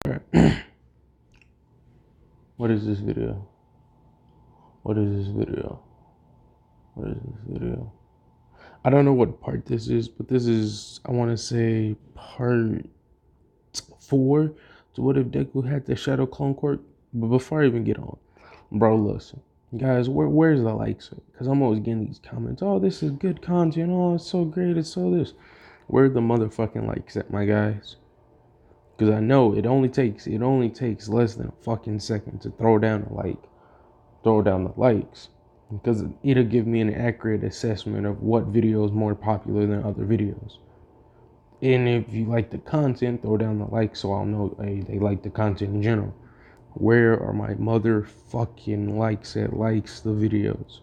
Alright. What is this video? What is this video? What is this video? I don't know what part this is, but this is, I want to say, part 4. So what if Deku had the Shadow Clone Quirk? But before I even get on, bro, listen. Guys, where's the likes? Because I'm always getting these comments. Oh, this is good content. Oh, it's so great. It's so this. Where are the motherfucking likes at, my guys? Because I know it only takes less than a fucking second to throw down a like. Throw down the likes. Because it'll give me an accurate assessment of what video is more popular than other videos. And if you like the content, throw down the like so I'll know, hey, they like the content in general. Where are my motherfucking likes at likes the videos?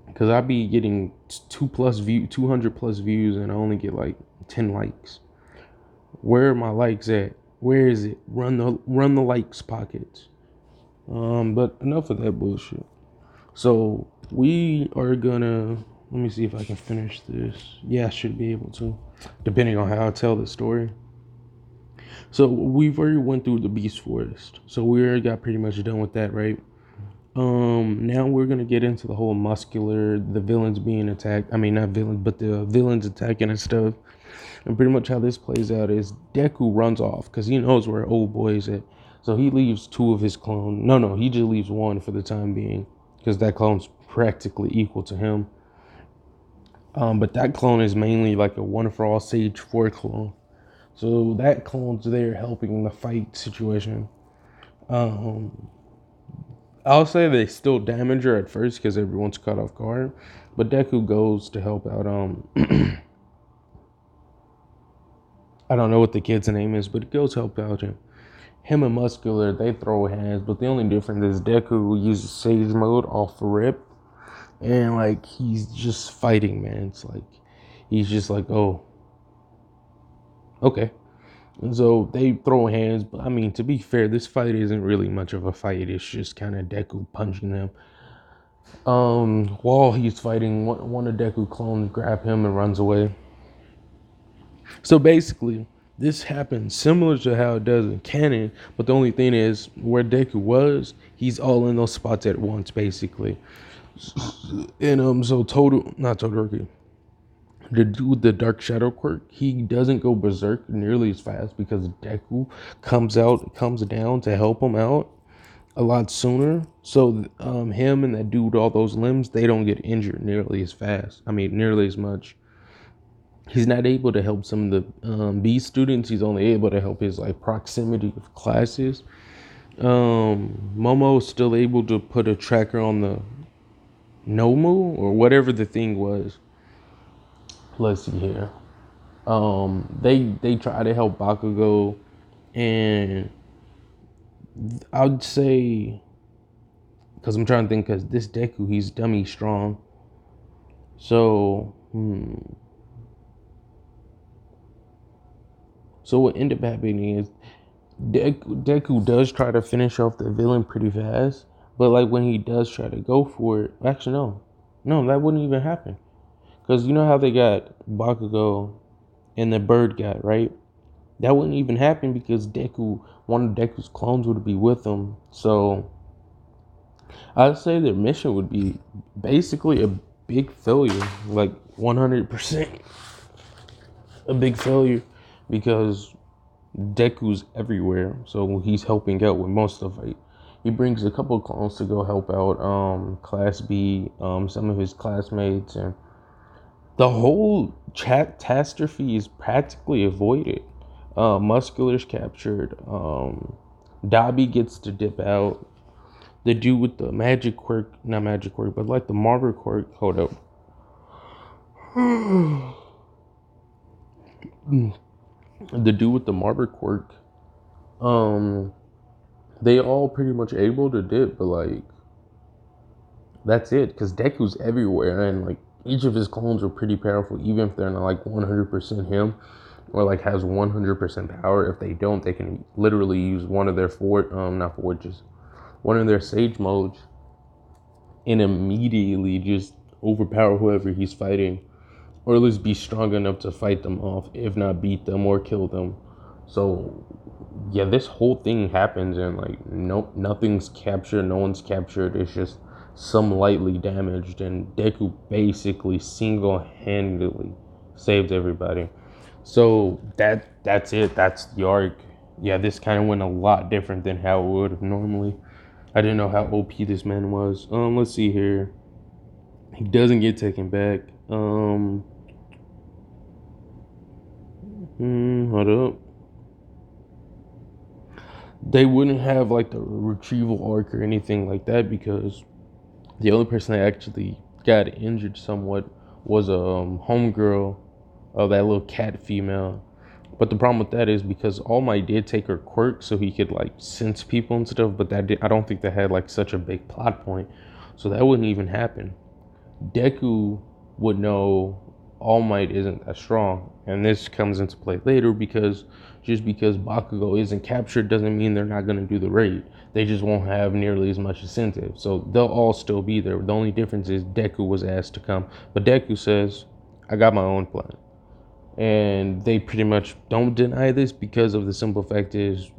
Because I be getting 200 plus views and I only get like 10 likes. Where are my likes at? Where is it? Run the likes pockets. But enough of that bullshit. So we are gonna, let me see if I can finish this. Yeah, I should be able to, depending on how I tell the story. So we've already went through the Beast Forest. So we already got pretty much done with that, right? Now we're gonna get into the whole muscular, the villains being attacked. I mean, not villains, but the villains attacking and stuff. And pretty much how this plays out is Deku runs off because he knows where old boy is at. So he leaves 2 of his clones. No, he just leaves 1 for the time being because that clone's practically equal to him. But that clone is mainly like a One for All Sage 4 clone. So that clone's there helping in the fight situation. I'll say they still damage her at first because everyone's caught off guard. But Deku goes to help out. I don't know what the kid's name is, but it goes to help out him. Him and Muscular, they throw hands, but the only difference is Deku uses Sage mode off the rip. And like he's just fighting, man. It's like he's just like, oh, okay. And so they throw hands, but I mean, to be fair, this fight isn't really much of a fight. It's just kind of Deku punching them. While he's fighting, one of Deku clones grab him and runs away. So basically, this happens similar to how it does in canon, but the only thing is where Deku was, he's all in those spots at once, basically. And so Todoroki, the dude with the Dark Shadow quirk, he doesn't go berserk nearly as fast because Deku comes down to help him out a lot sooner. So him and that dude with all those limbs, they don't get injured nearly as fast. I mean, nearly as much. He's not able to help some of the B students. He's only able to help his like proximity of classes. Momo is still able to put a tracker on the Nomu or whatever the thing was. Let's see here. They try to help Bakugo, and I would say, because I'm trying to think, because this Deku, he's dummy strong. So So what ended up happening is Deku does try to finish off the villain pretty fast, but like when he does try to go for it, actually no, that wouldn't even happen. Because you know how they got Bakugo and the bird guy, right? That wouldn't even happen because one of Deku's clones would be with him. So I'd say their mission would be basically a big failure, like 100% a big failure, because Deku's everywhere, so he's helping out with most of it. He brings a couple of clones to go help out Class B, some of his classmates, and the whole catastrophe is practically avoided. Muscular's captured. Dabi gets to dip out. The dude with the magic quirk, not magic quirk, but like the marble quirk, hold up. The dude with the marble quirk, they all pretty much able to dip, but like that's it, because Deku's everywhere, and like each of his clones are pretty powerful, even if they're not like 100% him, or like has 100% power. If they don't, they can literally use one of their one of their sage modes, and immediately just overpower whoever he's fighting, or at least be strong enough to fight them off, if not beat them or kill them. So yeah, this whole thing happens and like nothing's captured, no one's captured. It's just some lightly damaged, and Deku basically single-handedly saved everybody. So that's it. That's the arc. Yeah, this kind of went a lot different than how it would have normally. I didn't know how OP this man was. Let's see here. He doesn't get taken back. Hold up. They wouldn't have like the retrieval arc or anything like that because the only person that actually got injured somewhat was a homegirl of that little cat female. But the problem with that is because All Might did take her quirk so he could like sense people and stuff, but I don't think that had like such a big plot point, so that wouldn't even happen. Deku would know All Might isn't that strong, and this comes into play later because just because Bakugo isn't captured doesn't mean they're not going to do the raid. They just won't have nearly as much incentive, so they'll all still be there. The only difference is Deku was asked to come, but Deku says, "I got my own plan," and they pretty much don't deny this because of the simple fact is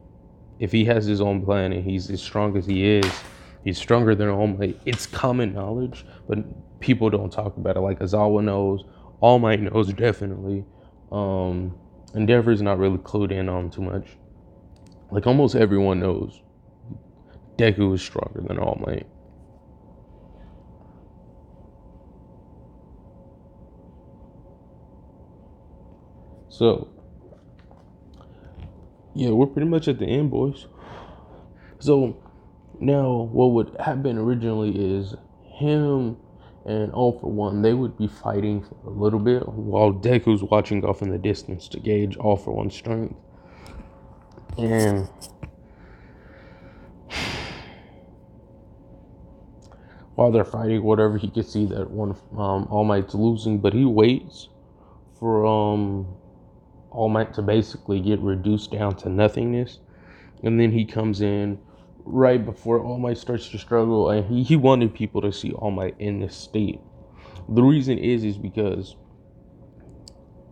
if he has his own plan and he's as strong as he is, he's stronger than All Might. It's common knowledge, but people don't talk about it. Like Azawa knows, All Might knows definitely. Endeavor's not really clued in on too much. Like almost everyone knows Deku is stronger than All Might. So yeah, we're pretty much at the end, boys. So now, what would happen originally is him and All for One, they would be fighting for a little bit while Deku's watching off in the distance to gauge All for One's strength. And while they're fighting, whatever, he can see that one All Might's losing, but he waits for All Might to basically get reduced down to nothingness, and then he comes in right before All Might starts to struggle, and he wanted people to see All Might in this state. The reason is because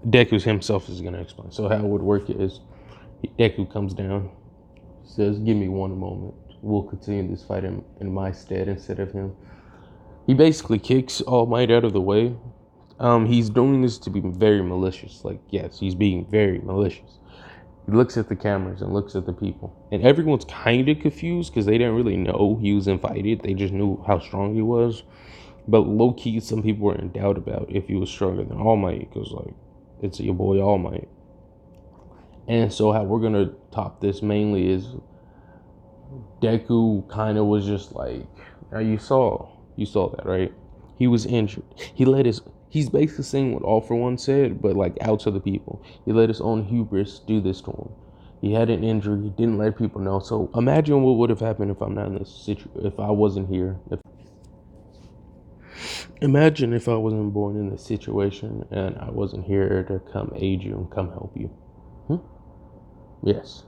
Deku himself is going to explain. So how it would work is Deku comes down, says, "Give me one moment. We'll continue this fight in my stead instead of him." He basically kicks All Might out of the way. He's doing this to be very malicious. Like, yes, he's being very malicious. He looks at the cameras and looks at the people. And everyone's kind of confused because they didn't really know he was invited. They just knew how strong he was. But low-key, some people were in doubt about if he was stronger than All Might because, like, it's your boy All Might. And so how we're going to top this mainly is Deku kind of was just like, now you saw that, right? He was injured. He's basically saying what All for One said, but like out to the people. He let his own hubris do this to him. He had an injury. He didn't let people know. So imagine what would have happened if I'm not in this situation, if I wasn't here. Imagine if I wasn't born in this situation and I wasn't here to come aid you and come help you. Yes.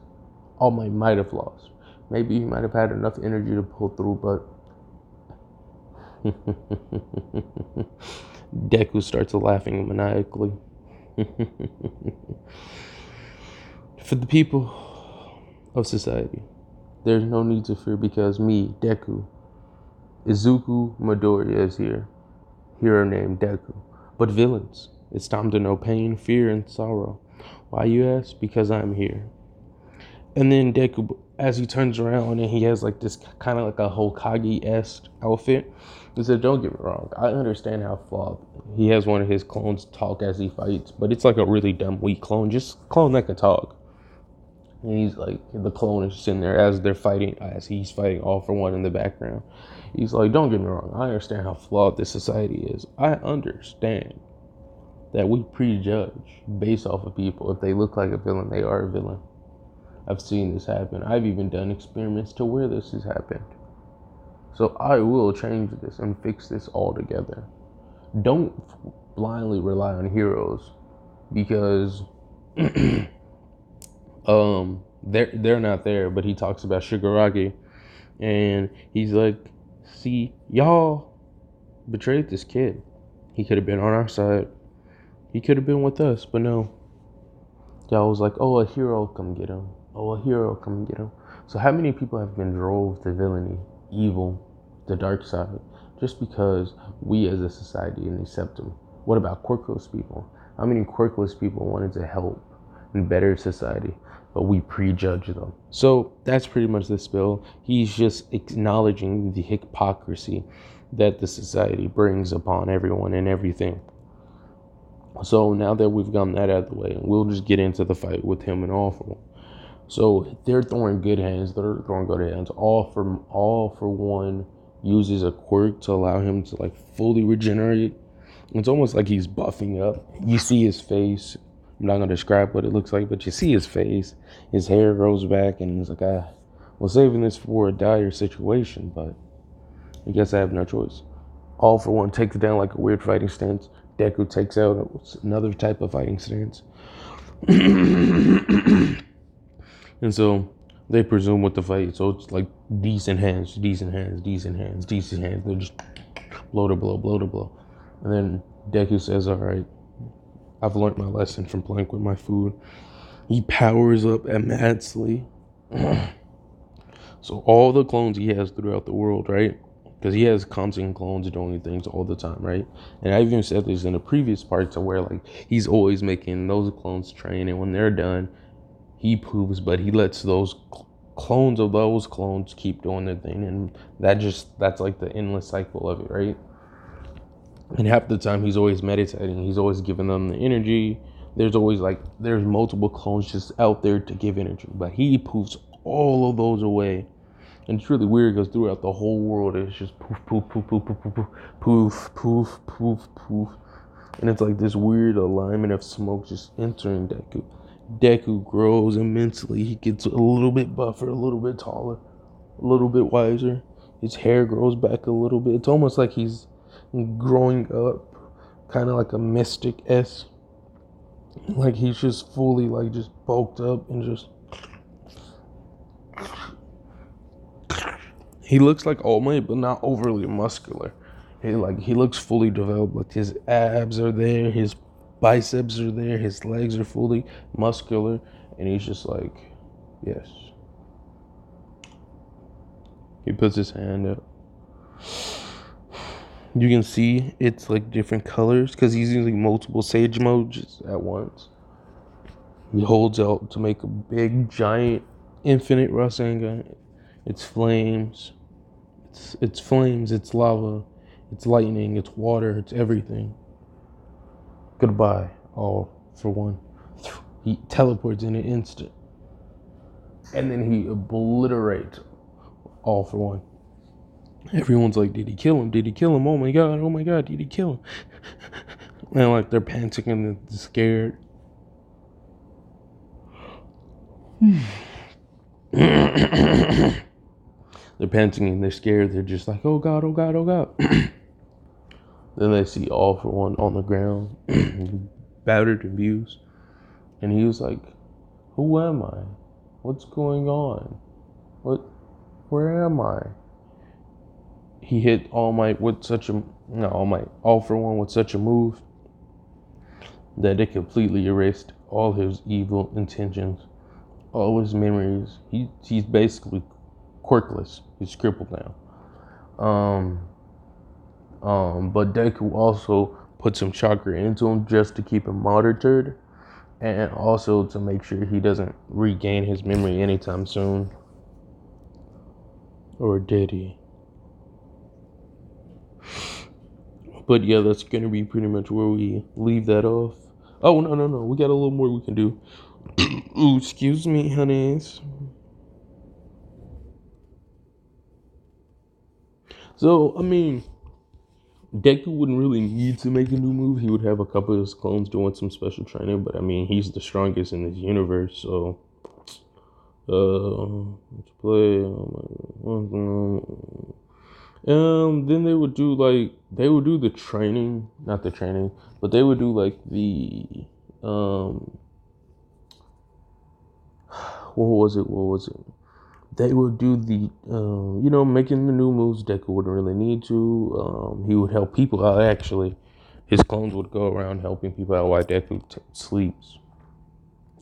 All might have lost. Maybe he might have had enough energy to pull through, but Deku starts laughing maniacally. For the people of society, there's no need to fear because me, Deku, Izuku Midoriya is here. Hero named Deku. But villains, it's time to know pain, fear, and sorrow. Why, you ask? Because I'm here. And then Deku, as he turns around and he has like this kind of like a Hokage-esque outfit, he said, don't get me wrong, I understand how flawed. He has one of his clones talk as he fights, but it's like a really dumb, weak clone. Just clone that can talk. And he's like, the clone is sitting there as they're fighting, as he's fighting All for One in the background. He's like, don't get me wrong, I understand how flawed this society is. I understand that we prejudge based off of people. If they look like a villain, they are a villain. I've seen this happen. I've even done experiments to where this has happened. So I will change this and fix this altogether. Don't blindly rely on heroes because they're not there. But he talks about Shigaraki and he's like, see, y'all betrayed this kid. He could have been on our side. He could have been with us, but no. Y'all was like, oh, a hero, come get him. Oh, a hero, come get him. So how many people have been drove to villainy, evil, the dark side, just because we as a society didn't accept them? What about quirkless people? How many quirkless people wanted to help and better society, but we prejudge them? So that's pretty much the spill. He's just acknowledging the hypocrisy that the society brings upon everyone and everything. So now that we've gotten that out of the way, we'll just get into the fight with him and All For One. So they're throwing good hands. They're throwing good hands. All for One uses a quirk to allow him to like fully regenerate. It's almost like he's buffing up. You see his face. I'm not gonna describe what it looks like, but you see his face. His hair grows back, and he's like, we're saving this for a dire situation, but I guess I have no choice. All For One takes down like a weird fighting stance. Deku takes out another type of fighting stance. And so they presume with the fight. So it's like decent hands, decent hands, decent hands, decent hands. They're just blow to blow, blow to blow. And then Deku says, all right, I've learned my lesson from playing with my food. He powers up immensely. So all the clones he has throughout the world, right? Because he has constant clones doing things all the time, right? And I even said this in the previous parts of where like he's always making those clones train, and when they're done, he poops, but he lets those clones of those clones keep doing their thing, and that's like the endless cycle of it, right? And half the time he's always meditating, he's always giving them the energy. There's multiple clones just out there to give energy, but he poofs all of those away. And it's really weird because throughout the whole world, it's just poof, poof, poof, poof, poof, poof, poof, poof, poof, poof. And it's like this weird alignment of smoke just entering Deku. Deku grows immensely. He gets a little bit buffer, a little bit taller, a little bit wiser. His hair grows back a little bit. It's almost like he's growing up, kind of like a mystic S. Like he's just fully like just bulked up and just. He looks like All Might, but not overly muscular. He looks fully developed. Like his abs are there, his biceps are there, his legs are fully muscular, and he's just like, yes. He puts his hand up. You can see it's like different colors because he's using multiple sage modes at once. He holds out to make a big, giant, infinite Rasengan. It's flames. It's flames. It's lava. It's lightning. It's water. It's everything. Goodbye, All For One. He teleports in an instant, and then he obliterates All For One. Everyone's like, did he kill him? Did he kill him? Oh my god, did he kill him? And like they're panicking and scared. They're panicking and they're scared. They're just like, oh god, oh god, oh god. Then they see All For One on the ground, battered and abused. And he was like, who am I? What's going on? Where am I? He hit All Might with such a, no, All For One with such a move that it completely erased all his evil intentions, all his memories. He's basically quirkless. He's crippled now. But Deku also put some chakra into him just to keep him monitored, and also to make sure he doesn't regain his memory anytime soon. Or did he? But yeah, that's gonna be pretty much where we leave that off. Oh no, we got a little more we can do. Ooh, excuse me, honeys. So I mean, Deku wouldn't really need to make a new move. He would have a couple of his clones doing some special training, but I mean, he's the strongest in this universe, so let's play. Then they would do the training, not the training, but they would do like the what was it? They would do the making the new moves. Deku wouldn't really need to. He would help people out actually. His clones would go around helping people out while Deku sleeps.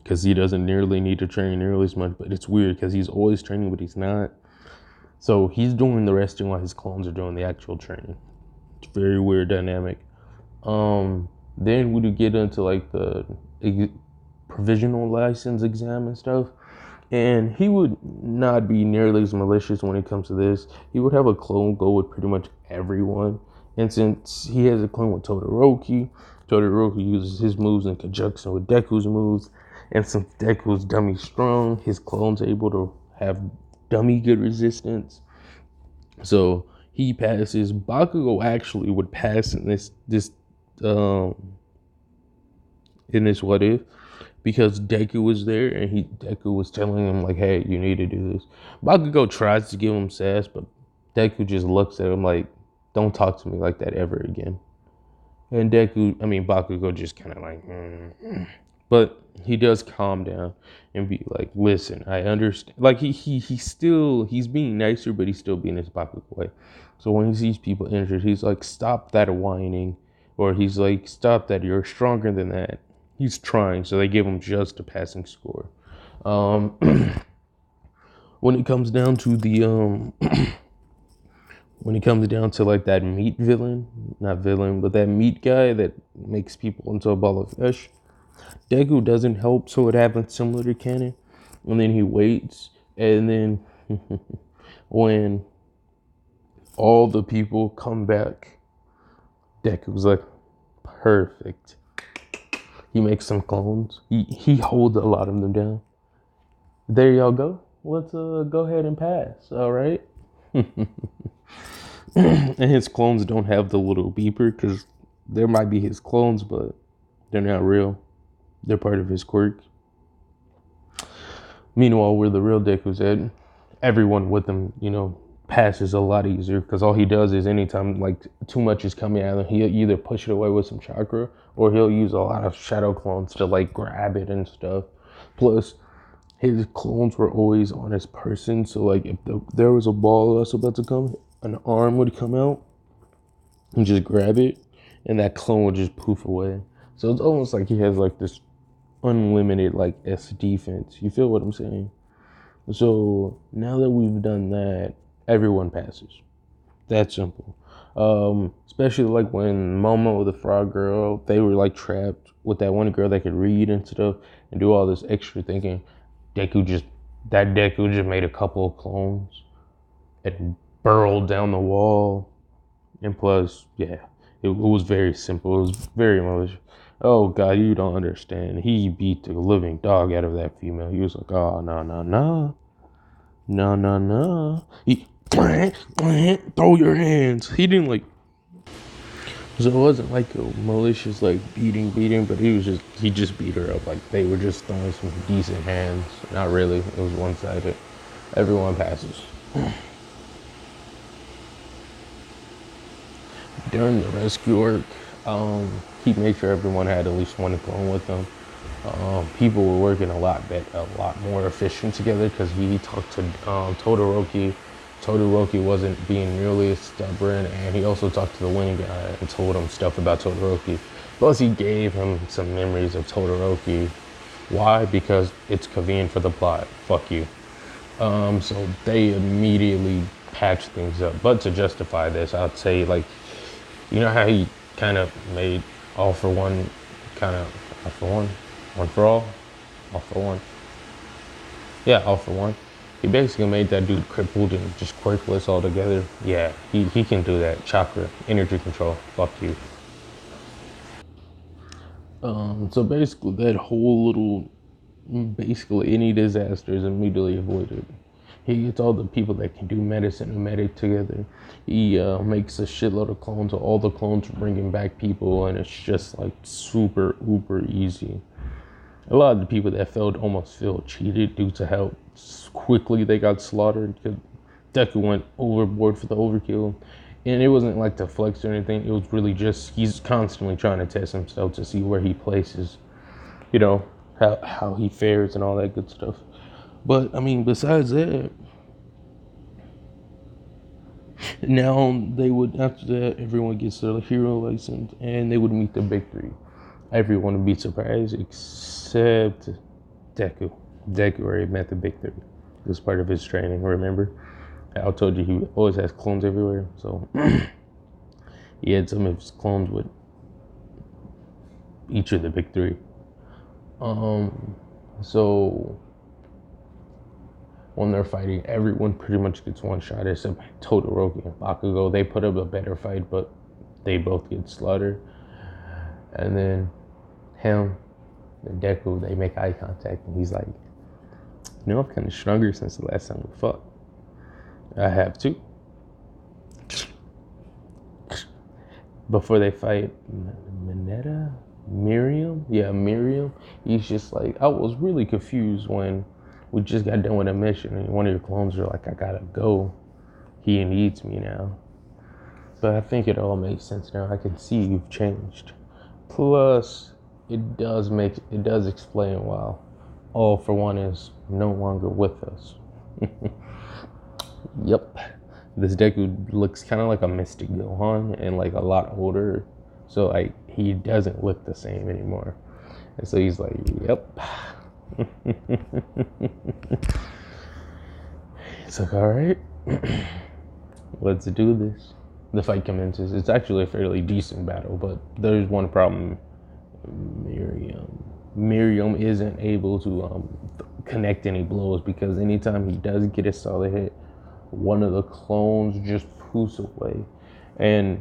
because he doesn't nearly need to train nearly as much. But it's weird because he's always training, but he's not. So he's doing the resting while his clones are doing the actual training. It's a very weird dynamic. Then we do get into like the provisional license exam and stuff. And he would not be nearly as malicious when it comes to this. He would have a clone go with pretty much everyone. And since he has a clone with Todoroki, Todoroki uses his moves in conjunction with Deku's moves. And since Deku's dummy strong, his clone's able to have dummy good resistance. So he passes. Bakugo actually would pass in this what if, because Deku was there and Deku was telling him like, hey, you need to do this. Bakugo tries to give him sass, but Deku just looks at him like, don't talk to me like that ever again. And Bakugo just kind of like, but he does calm down and be like, listen, I understand. Like he's being nicer, but he's still being his Bakugo way. So when he sees people injured, he's like, stop that whining, or he's like, stop that, you're stronger than that. He's trying, so they give him just a passing score. When it comes down to when it comes down to like that meat villain, not villain, but that meat guy that makes people into a ball of fish, Deku doesn't help, so it happens similar to Canon. And then he waits, and then when all the people come back, Deku's like, perfect. He makes some clones. He holds a lot of them down. There y'all go. Let's go ahead and pass. All right. And his clones don't have the little beeper because there might be his clones, but they're not real. They're part of his quirk. Meanwhile, where the real Deku's at, everyone with him, passes a lot easier because all he does is anytime like too much is coming at him, he'll either push it away with some chakra or he'll use a lot of shadow clones to like grab it and stuff. Plus, his clones were always on his person, so like if there was a ball that's about to come, an arm would come out and just grab it, and that clone would just poof away. So it's almost like he has like this unlimited like S defense. You feel what I'm saying? So now that we've done that, everyone passes. That simple. Especially like when Momo, the frog girl, they were like trapped with that one girl that could read and stuff and do all this extra thinking. Deku just made a couple of clones and burrowed down the wall. And plus, yeah, it was very simple. It was very malicious. Oh God, you don't understand. He beat the living dog out of that female. He was like, oh no. He throw your hands. He didn't like. So it wasn't like a malicious like beating, but he just beat her up. Like they were just throwing some decent hands. Not really. It was one-sided. Everyone passes. During the rescue work, he made sure everyone had at least one clone with them. People were working a lot more efficient together because he talked to Todoroki. Todoroki wasn't being nearly as stubborn, and he also talked to the wing guy and told him stuff about Todoroki. Plus, he gave him some memories of Todoroki. Why? Because it's convenient for the plot. Fuck you. So they immediately patched things up. But to justify this, I'd say, like, you know how he kind of made all for one, one for all for one. Yeah, all for one. He basically made that dude crippled and just quirkless altogether. Yeah, he can do that. Chakra, energy control. Fuck you. So basically that whole little, basically any disaster is immediately avoided. He gets all the people that can do medicine and medic together. He makes a shitload of clones. All the clones are bringing back people, and it's just like super uber easy. A lot of the people that failed almost feel cheated due to how quickly they got slaughtered because Deku went overboard for the overkill. And it wasn't like to flex or anything. It was really just he's constantly trying to test himself to see where he places, how he fares and all that good stuff. But I mean, besides that, now they would, after that, everyone gets their hero license and they would meet the big three. Everyone would be surprised except Deku. Deku already met the big three. It was part of his training, remember? I told you he always has clones everywhere, so he had some of his clones with each of the big three. So when they're fighting, everyone pretty much gets one shot except Todoroki and Bakugo. They put up a better fight, but they both get slaughtered. And then him and Deku, they make eye contact, and he's like, you know, I'm kind of stronger since the last time we fought. I have too. Before they fight, Miriam. He's just like, I was really confused when we just got done with a mission and one of your clones are like, I gotta go. He needs me now. But I think it all makes sense now. I can see you've changed. Plus, it does explain why All For One is no longer with us. Yep. This Deku looks kind of like a Mystic Gohan and like a lot older. So like he doesn't look the same anymore. And so he's like, yep. It's like, all right, let's do this. The fight commences. It's actually a fairly decent battle, but there's one problem. Miriam isn't able to connect any blows because anytime he does get a solid hit, one of the clones just poofs away. And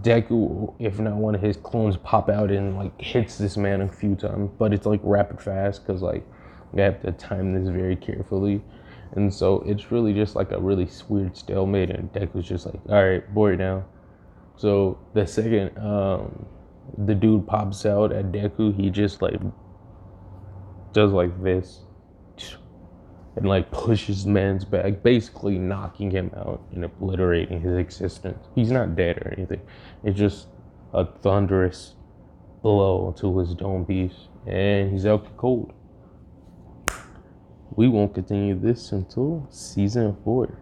Deku, if not one of his clones, pop out and like hits this man a few times, but it's like rapid fast because like you have to time this very carefully. And so it's really just like a really weird stalemate, and Deku's just like, all right, board now. So the second the dude pops out at Deku, he just like does like this and like pushes man's back, basically knocking him out and obliterating his existence. He's not dead or anything. It's just a thunderous blow to his dome piece, and he's out cold. We won't continue this until season 4.